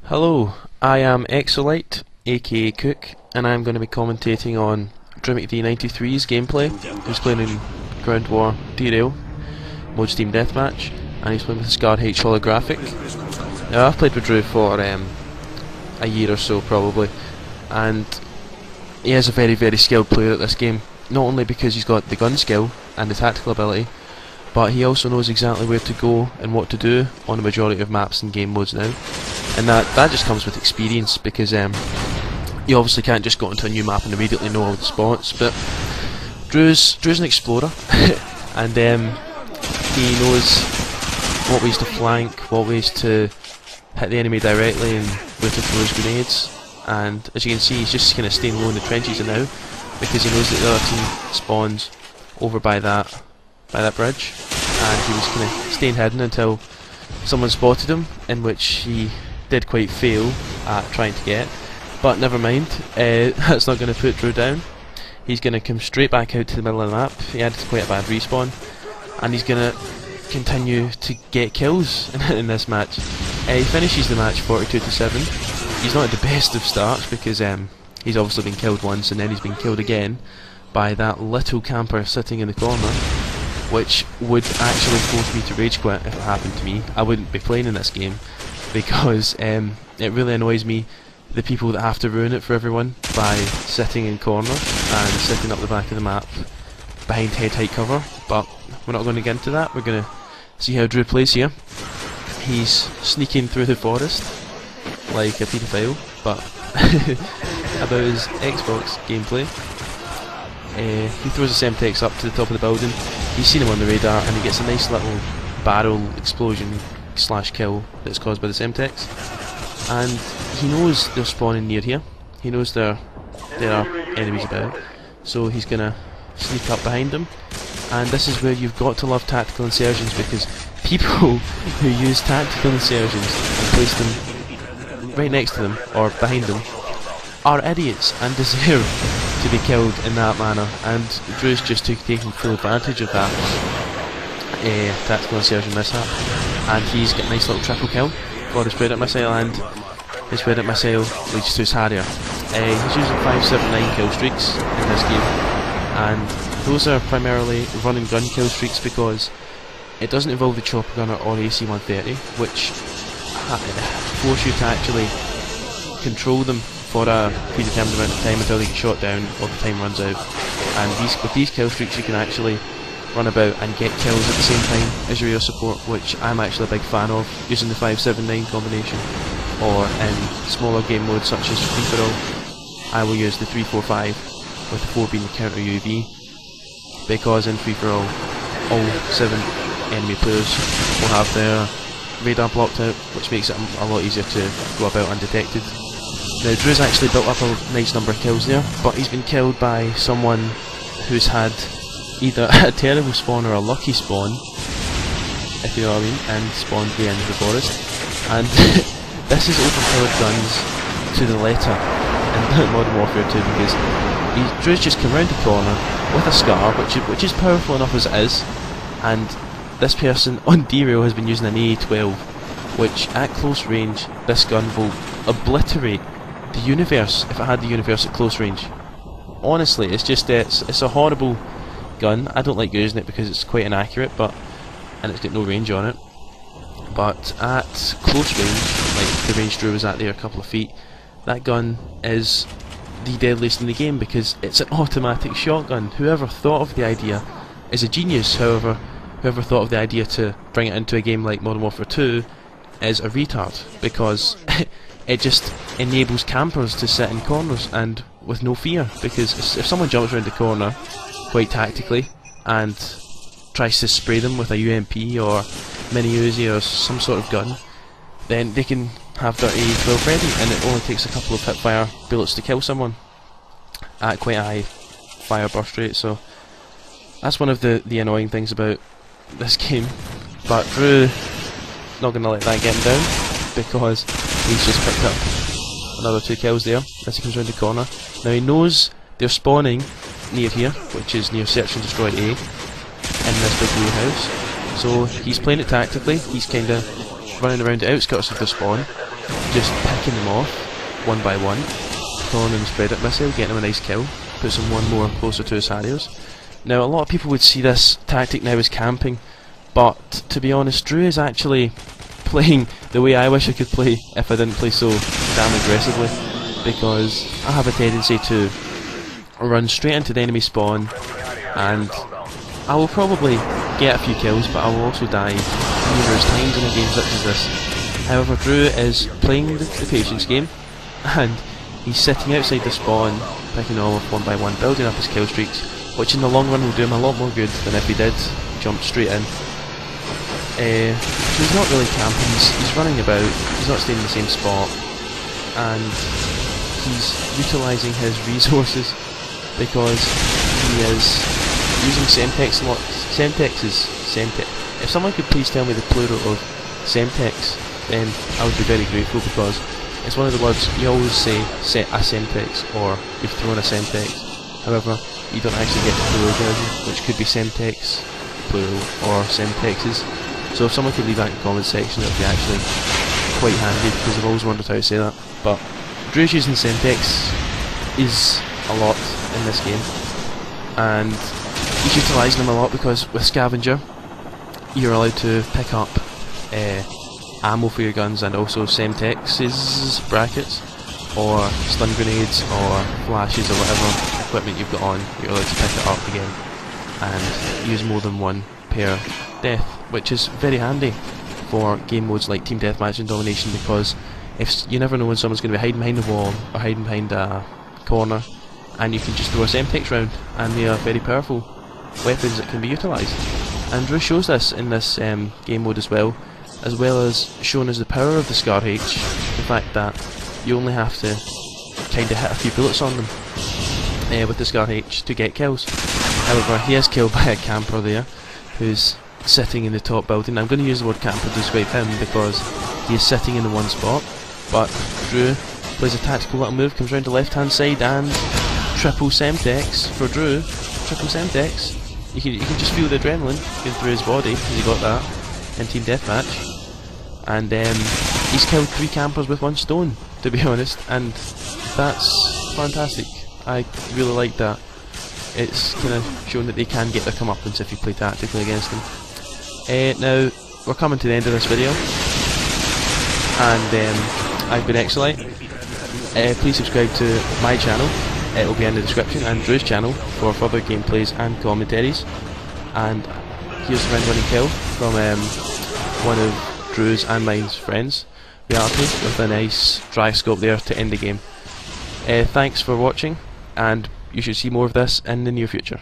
Hello, I am eXoLite, aka Cook, and I'm going to be commentating on DrewMcD93's gameplay. He's playing in Ground War Derail, Mode Steam Deathmatch, and he's playing with the Scarred H holographic. Now, I've played with Drew for a year or so probably, and he is a very skilled player at this game, not only because he's got the gun skill and the tactical ability, but he also knows exactly where to go and what to do on the majority of maps and game modes now. And that just comes with experience, because you obviously can't just go into a new map and immediately know all the spots. But Drew's an explorer, and he knows what ways to flank, what ways to hit the enemy directly, and where to throw his grenades. And as you can see, he's just kind of staying low in the trenches now, because he knows that the other team spawns over by that bridge, and he was kind of staying hidden until someone spotted him, in which he did quite fail at trying to get, but never mind, that's not going to put Drew down. He's going to come straight back out to the middle of the map. He had quite a bad respawn, and he's going to continue to get kills in this match. He finishes the match 42-7. He's not at the best of starts, because he's obviously been killed once, and then he's been killed again by that little camper sitting in the corner, which would actually force me to rage quit if it happened to me. I wouldn't be playing in this game, because it really annoys me, the people that have to ruin it for everyone by sitting in corners and sitting up the back of the map behind head height cover. But we're not going to get into that. We're going to see how Drew plays here. He's sneaking through the forest like a paedophile. But about his Xbox gameplay, he throws his Semtex up to the top of the building. He's seen him on the radar, and he gets a nice little barrel explosion / kill that's caused by the Semtex. And he knows they're spawning near here. He knows there are enemies about, so he's gonna sneak up behind them. And this is where you've got to love tactical insertions, because people who use tactical insertions and place them right next to them or behind them are idiots and deserve to be killed in that manner. And Drew's just taking full advantage of that tactical insertion mishap, and he's got a nice little triple kill for his Predator missile, and his Predator missile leads to his Harrier. He's using 579 kill streaks in this game, and those are primarily run and gun kill streaks, because it doesn't involve the chopper gunner or AC-130, which force you to actually control them for a predetermined amount of time until they get shot down or the time runs out. And with these kill streaks you can actually run about and get kills at the same time as your air support, which I'm actually a big fan of, using the 579 combination. Or in smaller game modes such as free for all, I will use the 345 with the 4 being the counter UAV, because in free for all 7 enemy players will have their radar blocked out, which makes it a lot easier to go about undetected. Now, Drew's actually built up a nice number of kills there, but he's been killed by someone who's had either a terrible spawn or a lucky spawn, if you know what I mean, and spawned at the end of the forest. And this is overpowered guns to the letter in Modern Warfare 2, because Drew's just come round the corner with a Scar, which is powerful enough as it is, and this person on Derail has been using an AA-12, which at close range, this gun will obliterate the universe if it had the universe at close range. Honestly, it's just it's a horrible gun. I don't like using it because it's quite inaccurate, and it's got no range on it. But at close range, like the range Drew was at there, a couple of feet, that gun is the deadliest in the game, because it's an automatic shotgun. Whoever thought of the idea is a genius. However, whoever thought of the idea to bring it into a game like Modern Warfare 2 is a retard, because it just enables campers to sit in corners and with no fear. Because if someone jumps around the corner quite tactically and tries to spray them with a UMP or mini Uzi or some sort of gun, then they can have their AA-12 ready, and it only takes a couple of hip-fire bullets to kill someone at quite a high fire burst rate. So that's one of the annoying things about this game. But Drew not going to let that get him down, because he's just picked up another 2 kills there as he comes around the corner. Now he knows they're spawning near here, which is near Search and Destroy A, in this big blue house. So he's playing it tactically. He's kind of running around the outskirts of the spawn, just picking them off one by one, calling him spread it missile, getting him a nice kill, puts him one more closer to his harriers. Now a lot of people would see this tactic now as camping, but to be honest, Drew is actually playing the way I wish I could play if I didn't play so damn aggressively, because I have a tendency to run straight into the enemy spawn, and I will probably get a few kills, but I will also die numerous times in a game such as this. However, Drew is playing the patience game, and he's sitting outside the spawn, picking all off one by one, building up his kill streaks, which in the long run will do him a lot more good than if he did jump straight in. So he's not really camping, he's running about, he's not staying in the same spot, and he's utilising his resources because he is using Semtex a lot. Semtex is Semtex. If someone could please tell me the plural of Semtex, then I would be very grateful, because it's one of the words you always say, a Semtex, or you've thrown a Semtex. However, you don't actually get the plural version, which could be Semtex, plural, or Semtexes. So if someone could leave that in the comments section, that would be actually quite handy, because I've always wondered how to say that. But Drew's using Semtex is a lot in this game, and he's utilising them a lot because with Scavenger you're allowed to pick up ammo for your guns, and also Semtex's brackets, or stun grenades, or flashes, or whatever equipment you've got on. You're allowed to pick it up again and use more than one per death, which is very handy for game modes like Team Deathmatch and Domination, because if you never know when someone's going to be hiding behind a wall or hiding behind a corner, and you can just throw a Semtex round, and they are very powerful weapons that can be utilised. And Drew shows this in this game mode as well as showing us the power of the Scar H, the fact that you only have to kind of hit a few bullets on them with the Scar H to get kills. However, he is killed by a camper there, who's sitting in the top building. I'm going to use the word camper to describe him because he is sitting in the one spot, but Drew plays a tactical little move, comes round the left hand side, and triple Semtex for Drew. Triple Semtex. You can just feel the adrenaline going through his body, because he got that in Team Deathmatch. And he's killed 3 campers with 1 stone, to be honest, and that's fantastic. I really like that. It's kind of shown that they can get their comeuppance if you play tactically against them. Now, we're coming to the end of this video, and I've been eXoLite. Please subscribe to my channel, it will be in the description, and Drew's channel for further gameplays and commentaries. And here's the round winning kill from one of Drew's and mine's friends, Reality, with a nice dry scope there to end the game. Thanks for watching, and you should see more of this in the near future.